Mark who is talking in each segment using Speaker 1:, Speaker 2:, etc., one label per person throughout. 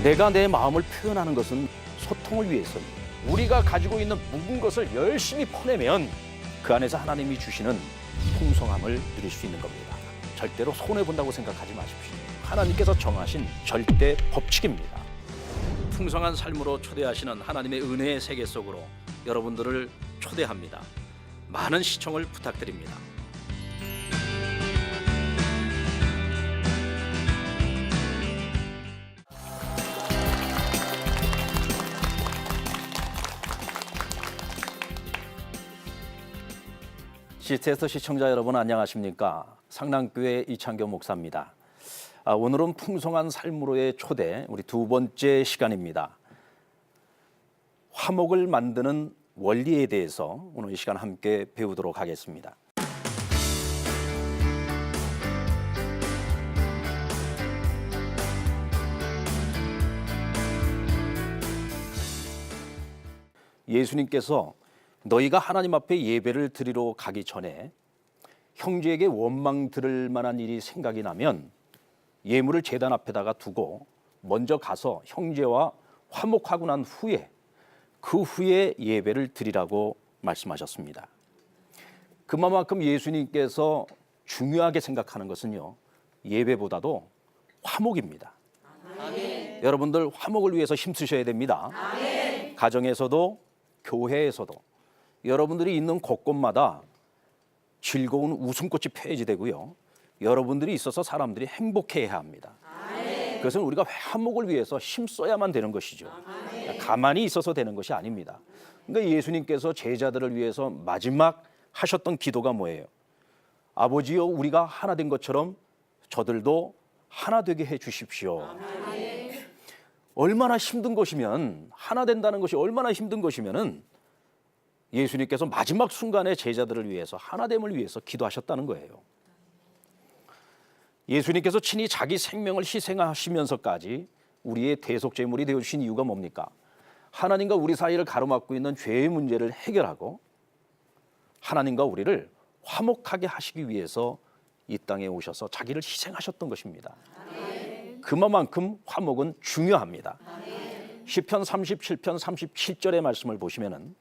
Speaker 1: 내가 내 마음을 표현하는 것은 소통을 위해서입니다. 우리가 가지고 있는 묵은 것을 열심히 퍼내면 그 안에서 하나님이 주시는 풍성함을 누릴 수 있는 겁니다. 절대로 손해본다고 생각하지 마십시오. 하나님께서 정하신 절대 법칙입니다. 풍성한 삶으로 초대하시는 하나님의 은혜의 세계 속으로 여러분들을 초대합니다. 많은 시청을 부탁드립니다. CTS 시청자 여러분 안녕하십니까? 상남교회 이창교 목사입니다. 오늘은 풍성한 삶으로의 초대, 우리 두 번째 시간입니다. 화목을 만드는 원리에 대해서 오늘 이 시간 함께 배우도록 하겠습니다. 예수님께서 너희가 하나님 앞에 예배를 드리러 가기 전에 형제에게 원망 들을 만한 일이 생각이 나면 예물을 제단 앞에다가 두고 먼저 가서 형제와 화목하고 난 후에 그 후에 예배를 드리라고 말씀하셨습니다. 그만큼 예수님께서 중요하게 생각하는 것은요, 예배보다도 화목입니다. 아멘. 여러분들 화목을 위해서 힘쓰셔야 됩니다. 아멘. 가정에서도 교회에서도 여러분들이 있는 곳곳마다 즐거운 웃음꽃이 펴야지 되고요. 여러분들이 있어서 사람들이 행복해야 합니다. 아멘. 그것은 우리가 화목을 위해서 힘써야만 되는 것이죠. 아멘. 가만히 있어서 되는 것이 아닙니다. 그러니까 예수님께서 제자들을 위해서 마지막 하셨던 기도가 뭐예요? 아버지여, 우리가 하나 된 것처럼 저들도 하나 되게 해 주십시오. 아멘. 얼마나 힘든 것이면, 하나 된다는 것이 얼마나 힘든 것이면은 예수님께서 마지막 순간에 제자들을 위해서 하나됨을 위해서 기도하셨다는 거예요. 예수님께서 친히 자기 생명을 희생하시면서까지 우리의 대속제물이 되어주신 이유가 뭡니까? 하나님과 우리 사이를 가로막고 있는 죄의 문제를 해결하고 하나님과 우리를 화목하게 하시기 위해서 이 땅에 오셔서 자기를 희생하셨던 것입니다. 아멘. 그만큼 화목은 중요합니다. 아멘. 시편 37편 37절의 말씀을 보시면은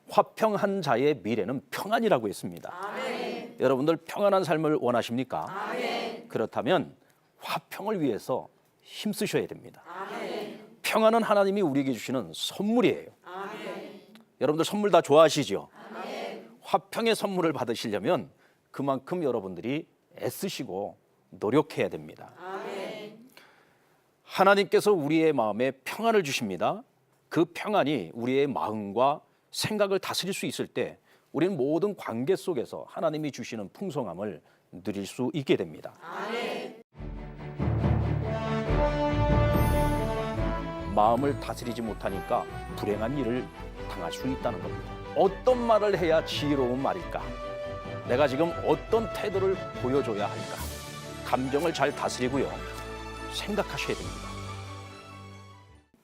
Speaker 1: 화평한 자의 미래는 평안이라고 했습니다. 아멘. 여러분들 평안한 삶을 원하십니까? 아멘. 그렇다면 화평을 위해서 힘쓰셔야 됩니다. 아멘. 평안은 하나님이 우리에게 주시는 선물이에요. 아멘. 여러분들 선물 다 좋아하시죠? 아멘. 화평의 선물을 받으시려면 그만큼 여러분들이 애쓰시고 노력해야 됩니다. 아멘. 하나님께서 우리의 마음에 평안을 주십니다. 그 평안이 우리의 마음과 생각을 다스릴 수 있을 때 우리는 모든 관계 속에서 하나님이 주시는 풍성함을 누릴 수 있게 됩니다. 아멘. 마음을 다스리지 못하니까 불행한 일을 당할 수 있다는 겁니다. 어떤 말을 해야 지혜로운 말일까? 내가 지금 어떤 태도를 보여줘야 할까? 감정을 잘 다스리고요, 생각하셔야 됩니다.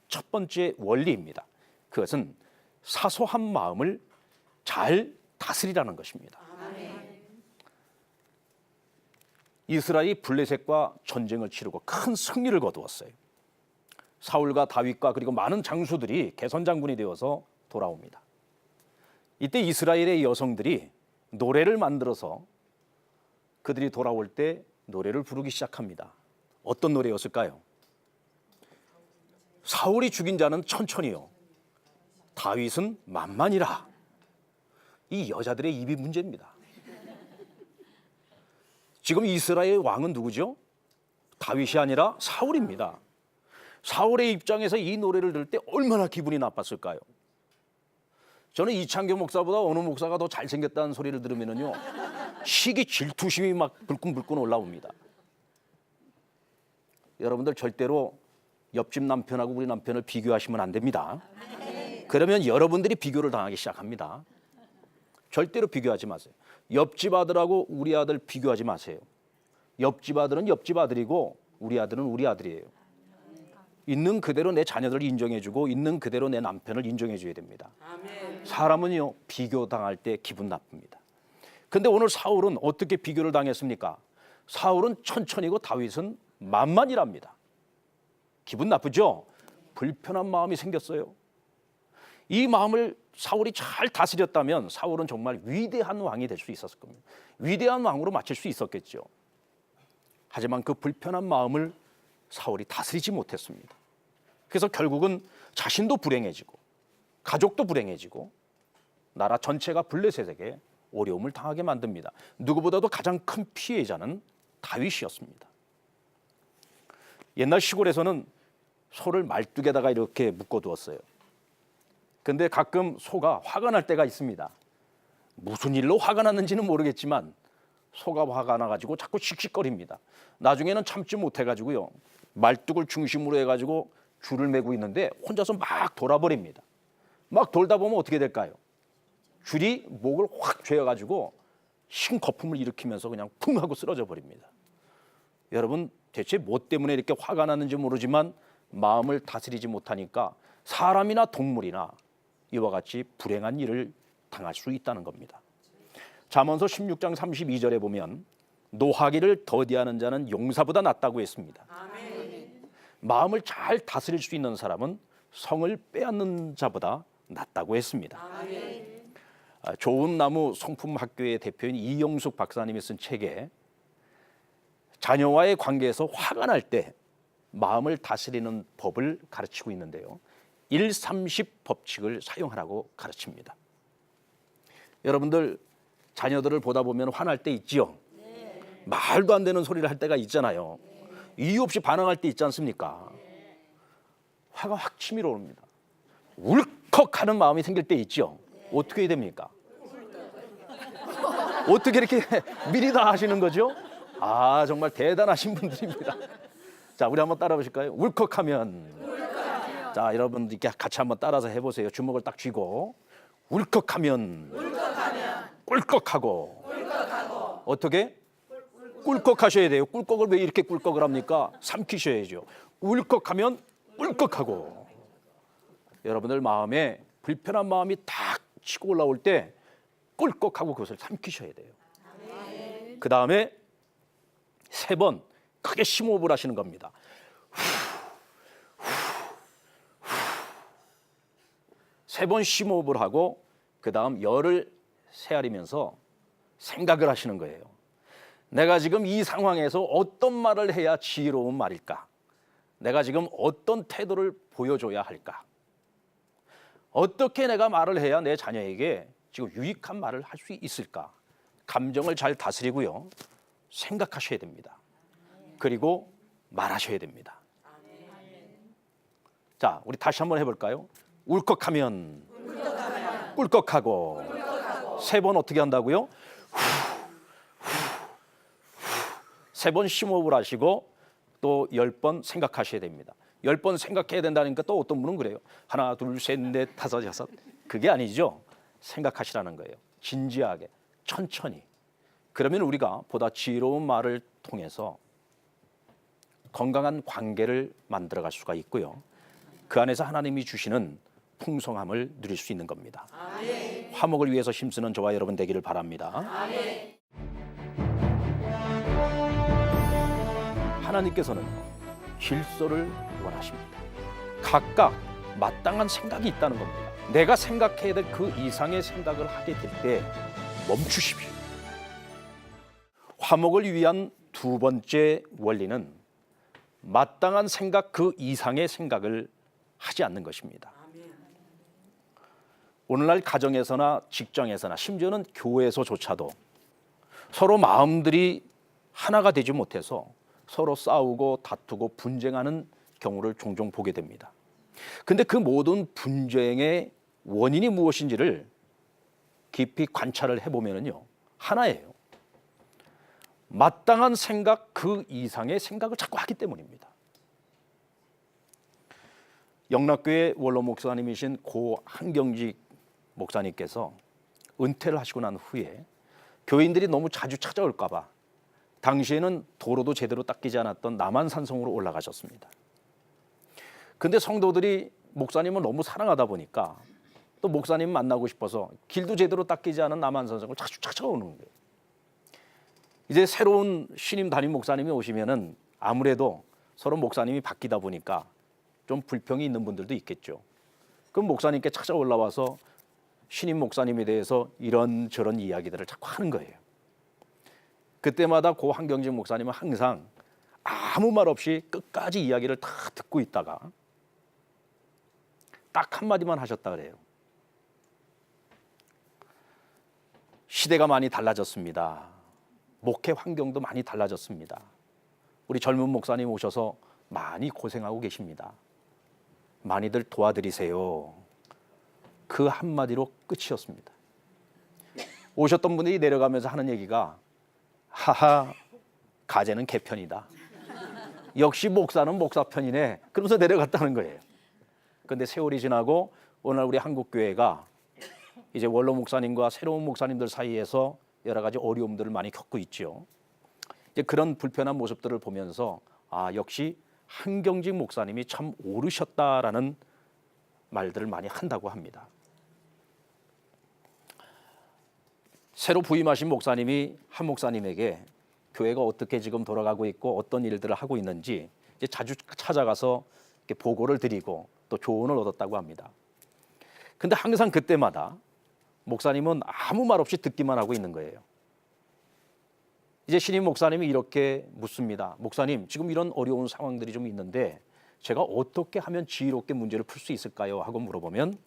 Speaker 1: 첫 번째 원리입니다. 그것은 사소한 마음을 잘 다스리라는 것입니다. 아멘. 이스라엘이 블레셋과 전쟁을 치르고 큰 승리를 거두었어요. 사울과 다윗과 그리고 많은 장수들이 개선장군이 되어서 돌아옵니다. 이때 이스라엘의 여성들이 노래를 만들어서 그들이 돌아올 때 노래를 부르기 시작합니다. 어떤 노래였을까요? 사울이 죽인 자는 천천히요, 다윗은 만만이라. 이 여자들의 입이 문제입니다. 지금 이스라엘 왕은 누구죠? 다윗이 아니라 사울입니다. 사울의 입장에서 이 노래를 들을 때 얼마나 기분이 나빴을까요? 저는 이창교 목사보다 어느 목사가 더 잘생겼다는 소리를 들으면요, 시기 질투심이 막 불끈불끈 올라옵니다. 여러분들 절대로 옆집 남편하고 우리 남편을 비교하시면 안 됩니다. 그러면 여러분들이 비교를 당하기 시작합니다. 절대로 비교하지 마세요. 옆집 아들하고 우리 아들 비교하지 마세요. 옆집 아들은 옆집 아들이고 우리 아들은 우리 아들이에요. 있는 그대로 내 자녀들을 인정해주고 있는 그대로 내 남편을 인정해줘야 됩니다. 사람은요, 비교당할 때 기분 나쁩니다. 근데 오늘 사울은 어떻게 비교를 당했습니까? 사울은 천천히고 다윗은 만만이랍니다. 기분 나쁘죠? 불편한 마음이 생겼어요. 이 마음을 사울이 잘 다스렸다면 사울은 정말 위대한 왕이 될 수 있었을 겁니다. 위대한 왕으로 마칠 수 있었겠죠. 하지만 그 불편한 마음을 사울이 다스리지 못했습니다. 그래서 결국은 자신도 불행해지고 가족도 불행해지고 나라 전체가 블레셋에게 어려움을 당하게 만듭니다. 누구보다도 가장 큰 피해자는 다윗이었습니다. 옛날 시골에서는 소를 말뚝에다가 이렇게 묶어두었어요. 근데 가끔 소가 화가 날 때가 있습니다. 무슨 일로 화가 났는지는 모르겠지만 소가 화가 나가지고 자꾸 씩씩거립니다. 나중에는 참지 못해가지고요, 말뚝을 중심으로 해가지고 줄을 매고 있는데 혼자서 막 돌아버립니다. 막 돌다 보면 어떻게 될까요? 줄이 목을 확 죄어가지고 신거품을 일으키면서 그냥 쿵 하고 쓰러져 버립니다. 여러분, 대체 뭐 때문에 이렇게 화가 났는지 모르지만 마음을 다스리지 못하니까 사람이나 동물이나 이와 같이 불행한 일을 당할 수 있다는 겁니다. 잠언서 16장 32절에 보면 노하기를 더디하는 자는 용사보다 낫다고 했습니다. 아멘. 마음을 잘 다스릴 수 있는 사람은 성을 빼앗는 자보다 낫다고 했습니다. 아멘. 좋은 나무 성품학교의 대표인 이영숙 박사님이 쓴 책에 자녀와의 관계에서 화가 날 때 마음을 다스리는 법을 가르치고 있는데요, 1:30 법칙을 사용하라고 가르칩니다. 여러분들 자녀들을 보다 보면 화날 때 있지요? 네. 말도 안 되는 소리를 할 때가 있잖아요. 네. 이유 없이 반항할 때 있지 않습니까? 네. 화가 확 치밀어 옵니다. 울컥하는 마음이 생길 때 있죠? 네. 어떻게 해야 됩니까? 어떻게 이렇게 미리 다 하시는 거죠? 아, 정말 대단하신 분들입니다. 자, 우리 한번 따라 보실까요? 울컥하면. 자, 여러분 이렇게 같이 한번 따라서 해보세요. 주먹을 딱 쥐고 울컥하면, 꿀꺽하고. 어떻게? 꿀꺽하셔야 돼요. 꿀꺽을 왜 이렇게 꿀꺽을 합니까? 삼키셔야죠. 울컥하면 꿀꺽하고. 여러분들 마음에 불편한 마음이 탁 치고 올라올 때 꿀꺽하고 그것을 삼키셔야 돼요. 그 다음에 3번 크게 심호흡을 하시는 겁니다. 3번 심호흡을 하고 그 다음 열을 새아리면서 생각을 하시는 거예요. 내가 지금 이 상황에서 어떤 말을 해야 지혜로운 말일까? 내가 지금 어떤 태도를 보여줘야 할까? 어떻게 내가 말을 해야 내 자녀에게 지금 유익한 말을 할 수 있을까? 감정을 잘 다스리고요, 생각하셔야 됩니다. 그리고 말하셔야 됩니다. 자, 우리 다시 한번 해볼까요? 울컥하면, 꿀꺽하고. 3번 어떻게 한다고요? 3번 심호흡을 하시고 또 10번 생각하셔야 됩니다. 10번 생각해야 된다니까 또 어떤 분은 그래요. 하나, 둘, 셋, 넷, 다섯, 여섯. 그게 아니죠. 생각하시라는 거예요. 진지하게, 천천히. 그러면 우리가 보다 지혜로운 말을 통해서 건강한 관계를 만들어갈 수가 있고요, 그 안에서 하나님이 주시는 풍성함을 누릴 수 있는 겁니다. 아멘. 화목을 위해서 힘쓰는 저와 여러분 되기를 바랍니다. 아멘. 하나님께서는 질서를 원하십니다. 각각 마땅한 생각이 있다는 겁니다. 내가 생각해야 될 그 이상의 생각을 하게 될 때 멈추십시오. 화목을 위한 2번째 원리는 마땅한 생각 그 이상의 생각을 하지 않는 것입니다. 오늘날 가정에서나 직장에서나 심지어는 교회에서조차도 서로 마음들이 하나가 되지 못해서 서로 싸우고 다투고 분쟁하는 경우를 종종 보게 됩니다. 근데 그 모든 분쟁의 원인이 무엇인지를 깊이 관찰을 해보면요, 하나예요. 마땅한 생각 그 이상의 생각을 자꾸 하기 때문입니다. 영락교회 원로 목사님이신 고 한경직 목사님께서 은퇴를 하시고 난 후에 교인들이 너무 자주 찾아올까 봐 당시에는 도로도 제대로 닦이지 않았던 남한산성으로 올라가셨습니다. 근데 성도들이 목사님을 너무 사랑하다 보니까 또 목사님 만나고 싶어서 길도 제대로 닦이지 않은 남한산성을 자주 찾아오는 거예요. 이제 새로운 신임 담임 목사님이 오시면은 아무래도 서로 목사님이 바뀌다 보니까 좀 불평이 있는 분들도 있겠죠. 그럼 목사님께 찾아 올라와서 신임 목사님에 대해서 이런저런 이야기들을 자꾸 하는 거예요. 그때마다 고 한경직 목사님은 항상 아무 말 없이 끝까지 이야기를 다 듣고 있다가 딱 한마디만 하셨다 그래요. 시대가 많이 달라졌습니다. 목회 환경도 많이 달라졌습니다. 우리 젊은 목사님 오셔서 많이 고생하고 계십니다. 많이들 도와드리세요. 그 한마디로 끝이었습니다. 오셨던 분들이 내려가면서 하는 얘기가 하하, 가재는 개편이다. 역시 목사는 목사 편이네. 그러면서 내려갔다는 거예요. 그런데 세월이 지나고 오늘 우리 한국교회가 이제 원로 목사님과 새로운 목사님들 사이에서 여러 가지 어려움들을 많이 겪고 있죠. 이제 그런 불편한 모습들을 보면서 역시 한경직 목사님이 참 오르셨다라는 말들을 많이 한다고 합니다. 새로 부임하신 목사님이 한 목사님에게 교회가 어떻게 지금 돌아가고 있고 어떤 일들을 하고 있는지 이제 자주 찾아가서 이렇게 보고를 드리고 또 조언을 얻었다고 합니다. 근데 항상 그때마다 목사님은 아무 말 없이 듣기만 하고 있는 거예요. 이제 신임 목사님이 이렇게 묻습니다. 목사님, 지금 이런 어려운 상황들이 좀 있는데 제가 어떻게 하면 지혜롭게 문제를 풀 수 있을까요? 하고 물어보면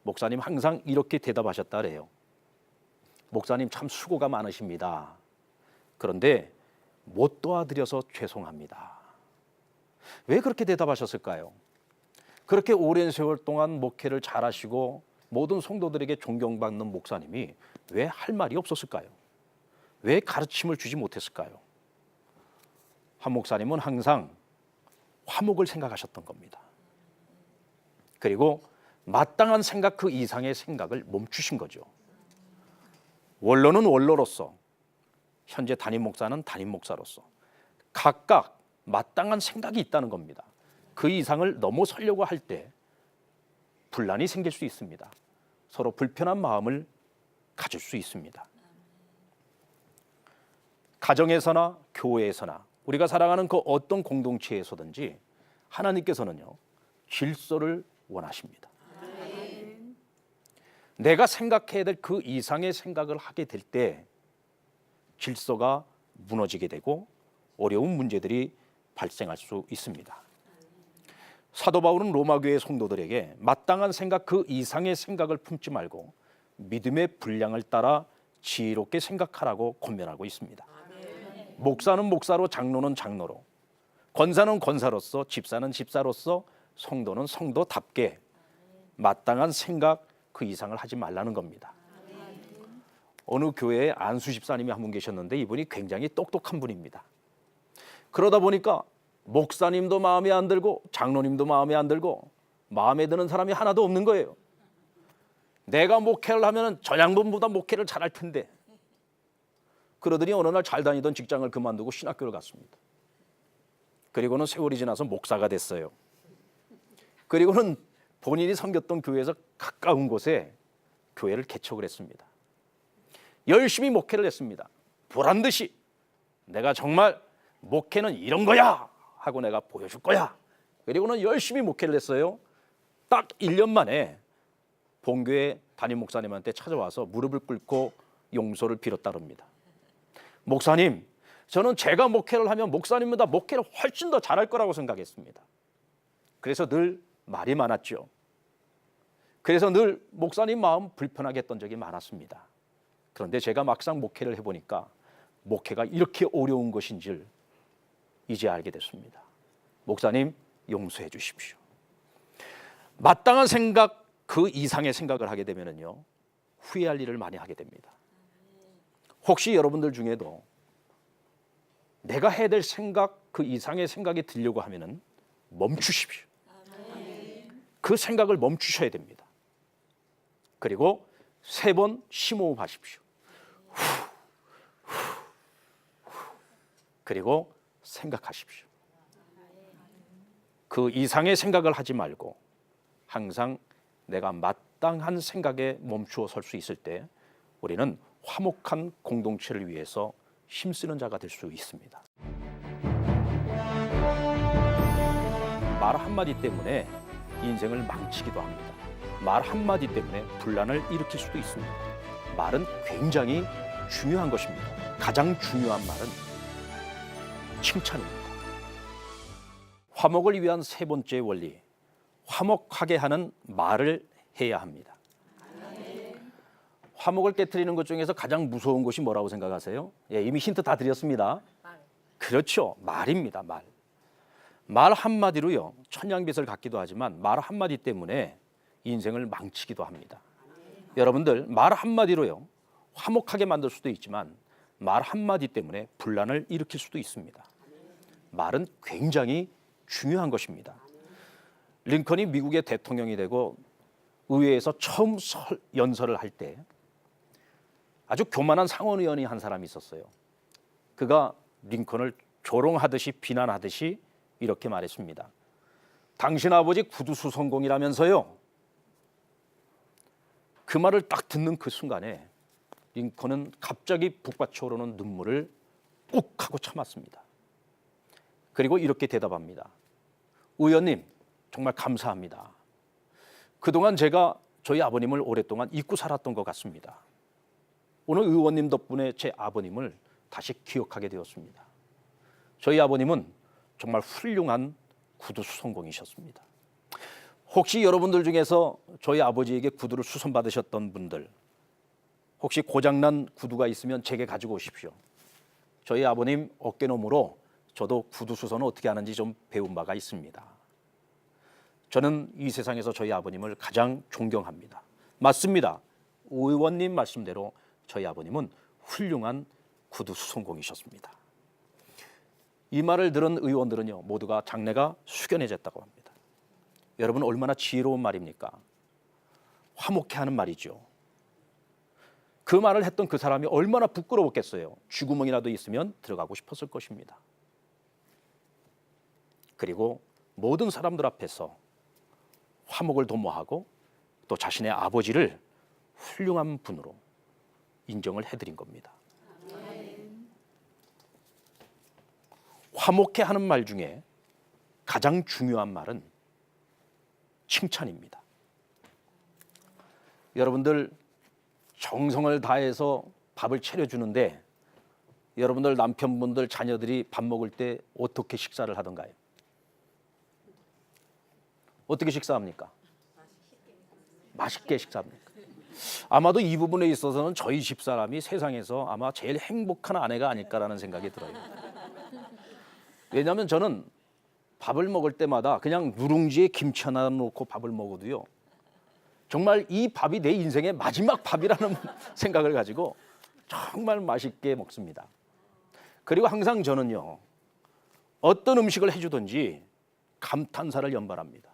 Speaker 1: 목사님 항상 이렇게 대답하셨다 그래요. 목사님 참 수고가 많으십니다. 그런데 못 도와드려서 죄송합니다. 왜 그렇게 대답하셨을까요? 그렇게 오랜 세월 동안 목회를 잘하시고 모든 성도들에게 존경받는 목사님이 왜 할 말이 없었을까요? 왜 가르침을 주지 못했을까요? 한 목사님은 항상 화목을 생각하셨던 겁니다. 그리고 마땅한 생각 그 이상의 생각을 멈추신 거죠. 원로는 원로로서, 현재 담임 목사는 담임 목사로서 각각 마땅한 생각이 있다는 겁니다. 그 이상을 넘어서려고 할 때 분란이 생길 수 있습니다. 서로 불편한 마음을 가질 수 있습니다. 가정에서나 교회에서나 우리가 살아가는 그 어떤 공동체에서든지 하나님께서는요, 질서를 원하십니다. 내가 생각해야 될 그 이상의 생각을 하게 될 때 질서가 무너지게 되고 어려운 문제들이 발생할 수 있습니다. 사도 바울은 로마 교회 성도들에게 마땅한 생각 그 이상의 생각을 품지 말고 믿음의 분량을 따라 지혜롭게 생각하라고 권면하고 있습니다. 목사는 목사로, 장로는 장로로, 권사는 권사로서, 집사는 집사로서, 성도는 성도답게 마땅한 생각 그 이상을 하지 말라는 겁니다. 어느 교회에 안수 집사님이 한 분 계셨는데 이분이 굉장히 똑똑한 분입니다. 그러다 보니까 목사님도 마음에 안 들고 장로님도 마음에 안 들고 마음에 드는 사람이 하나도 없는 거예요. 내가 목회를 하면 저 양반보다 목회를 잘할 텐데. 그러더니 어느 날 잘 다니던 직장을 그만두고 신학교를 갔습니다. 그리고는 세월이 지나서 목사가 됐어요. 그리고는 본인이 섬겼던 교회에서 가까운 곳에 교회를 개척을 했습니다. 열심히 목회를 했습니다. 보란듯이 내가 정말 목회는 이런 거야 하고 내가 보여줄 거야. 그리고는 열심히 목회를 했어요. 딱 1년 만에 본교회 담임 목사님한테 찾아와서 무릎을 꿇고 용서를 빌었다 그럽니다. 목사님, 저는 제가 목회를 하면 목사님보다 목회를 훨씬 더 잘할 거라고 생각했습니다. 그래서 늘 말이 많았죠. 그래서 늘 목사님 마음 불편하게 했던 적이 많았습니다. 그런데 제가 막상 목회를 해보니까 목회가 이렇게 어려운 것인 줄 이제 알게 됐습니다. 목사님, 용서해 주십시오. 마땅한 생각 그 이상의 생각을 하게 되면요, 후회할 일을 많이 하게 됩니다. 혹시 여러분들 중에도 내가 해야 될 생각 그 이상의 생각이 들려고 하면은 멈추십시오. 그 생각을 멈추셔야 됩니다. 그리고 3번 심호흡하십시오. 그리고 생각하십시오. 그 이상의 생각을 하지 말고 항상 내가 마땅한 생각에 멈추어 설 수 있을 때 우리는 화목한 공동체를 위해서 힘쓰는 자가 될 수 있습니다. 말 한마디 때문에 인생을 망치기도 합니다. 말 한마디 때문에 분란을 일으킬 수도 있습니다. 말은 굉장히 중요한 것입니다. 가장 중요한 말은 칭찬입니다. 화목을 위한 세 번째 원리, 화목하게 하는 말을 해야 합니다. 화목을 깨트리는 것 중에서 가장 무서운 것이 뭐라고 생각하세요? 예, 이미 힌트 다 드렸습니다. 그렇죠, 말입니다. 말 한마디로요, 천냥빚을 갚기도 하지만 말 한마디 때문에 인생을 망치기도 합니다. 여러분들, 말 한마디로요, 화목하게 만들 수도 있지만 말 한마디 때문에 분란을 일으킬 수도 있습니다. 말은 굉장히 중요한 것입니다. 링컨이 미국의 대통령이 되고 의회에서 처음 연설을 할 때 아주 교만한 상원의원이 한 사람이 있었어요. 그가 링컨을 조롱하듯이 비난하듯이 이렇게 말했습니다. 당신 아버지 구두수성공이라면서요. 그 말을 딱 듣는 그 순간에 링컨은 갑자기 북받쳐오르는 눈물을 꾹 하고 참았습니다. 그리고 이렇게 대답합니다. 의원님, 정말 감사합니다. 그동안 제가 저희 아버님을 오랫동안 잊고 살았던 것 같습니다. 오늘 의원님 덕분에 제 아버님을 다시 기억하게 되었습니다. 저희 아버님은 정말 훌륭한 구두 수선공이셨습니다. 혹시 여러분들 중에서 저희 아버지에게 구두를 수선받으셨던 분들, 혹시 고장난 구두가 있으면 제게 가지고 오십시오. 저희 아버님 어깨너머로 저도 구두 수선을 어떻게 하는지 좀 배운 바가 있습니다. 저는 이 세상에서 저희 아버님을 가장 존경합니다. 맞습니다. 의원님 말씀대로 저희 아버님은 훌륭한 구두 수선공이셨습니다. 이 말을 들은 의원들은요, 모두가 장래가 숙연해졌다고 합니다. 여러분, 얼마나 지혜로운 말입니까? 화목해 하는 말이죠. 그 말을 했던 그 사람이 얼마나 부끄러웠겠어요. 쥐구멍이라도 있으면 들어가고 싶었을 것입니다. 그리고 모든 사람들 앞에서 화목을 도모하고 또 자신의 아버지를 훌륭한 분으로 인정을 해드린 겁니다. 화목해 하는 말 중에 가장 중요한 말은 칭찬입니다. 여러분들, 정성을 다해서 밥을 차려주는데 여러분들 남편분들, 자녀들이 밥 먹을 때 어떻게 식사를 하던가요? 어떻게 식사합니까? 맛있게 식사합니까? 아마도 이 부분에 있어서는 저희 집사람이 세상에서 아마 제일 행복한 아내가 아닐까라는 생각이 들어요. 왜냐하면 저는 밥을 먹을 때마다 그냥 누룽지에 김치 하나 넣고 밥을 먹어도요, 정말 이 밥이 내 인생의 마지막 밥이라는 생각을 가지고 정말 맛있게 먹습니다. 그리고 항상 저는요, 어떤 음식을 해주든지 감탄사를 연발합니다.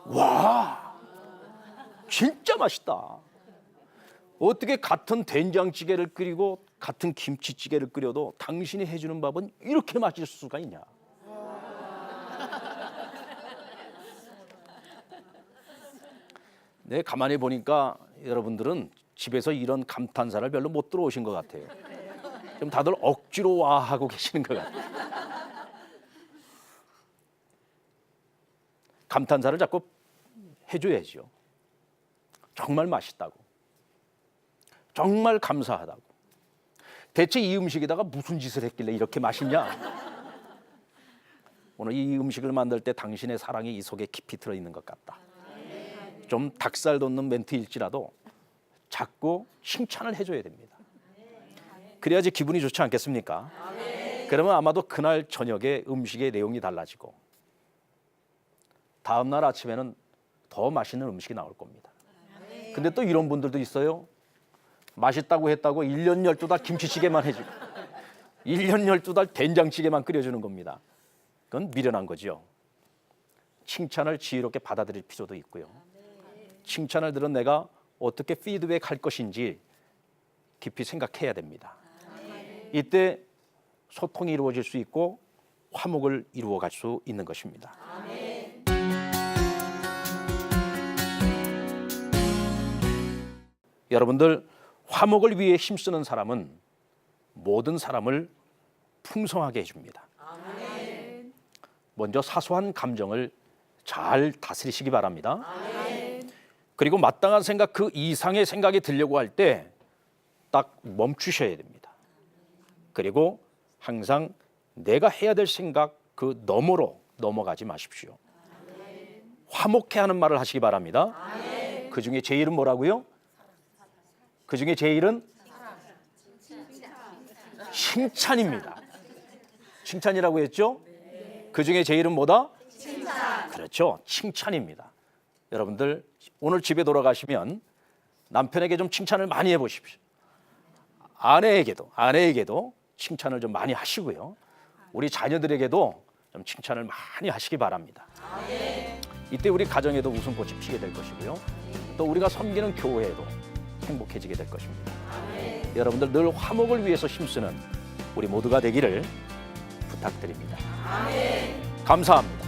Speaker 1: 와, 진짜 맛있다. 어떻게 같은 된장찌개를 끓이고 같은 김치찌개를 끓여도 당신이 해주는 밥은 이렇게 맛있을 수가 있냐. 네, 가만히 보니까 여러분들은 집에서 이런 감탄사를 별로 못 들어오신 것 같아요. 좀 다들 억지로 와 하고 계시는 것 같아요. 감탄사를 자꾸 해줘야죠. 정말 맛있다고, 정말 감사하다고. 대체 이 음식에다가 무슨 짓을 했길래 이렇게 맛있냐? 오늘 이 음식을 만들 때 당신의 사랑이 이 속에 깊이 들어있는 것 같다. 좀 닭살 돋는 멘트일지라도 자꾸 칭찬을 해줘야 됩니다. 그래야지 기분이 좋지 않겠습니까? 그러면 아마도 그날 저녁에 음식의 내용이 달라지고 다음 날 아침에는 더 맛있는 음식이 나올 겁니다. 근데 또 이런 분들도 있어요. 맛있다고 했다고 1년 12달 김치찌개만 해주고 1년 12달 된장찌개만 끓여주는 겁니다. 그건 미련한 거죠. 칭찬을 지혜롭게 받아들일 필요도 있고요. 칭찬을 들은 내가 어떻게 피드백 할 것인지 깊이 생각해야 됩니다. 이때 소통이 이루어질 수 있고 화목을 이루어갈 수 있는 것입니다. 여러분들, 화목을 위해 힘쓰는 사람은 모든 사람을 풍성하게 해줍니다. 먼저 사소한 감정을 잘 다스리시기 바랍니다. 그리고 마땅한 생각 그 이상의 생각이 들려고 할 때 딱 멈추셔야 됩니다. 그리고 항상 내가 해야 될 생각 그 너머로 넘어가지 마십시오. 화목해 하는 말을 하시기 바랍니다. 그 중에 제일은 뭐라고요? 그 중에 제일은 칭찬입니다. 칭찬이라고 했죠? 그 중에 제일은 뭐다? 칭찬. 그렇죠. 칭찬입니다. 여러분들 오늘 집에 돌아가시면 남편에게 좀 칭찬을 많이 해보십시오. 아내에게도 칭찬을 좀 많이 하시고요. 우리 자녀들에게도 좀 칭찬을 많이 하시기 바랍니다. 이때 우리 가정에도 웃음꽃이 피게 될 것이고요. 또 우리가 섬기는 교회에도 행복해지게 될 것입니다. 여러분들 늘 화목을 위해서 힘쓰는 우리 모두가 되기를 부탁드립니다. 감사합니다.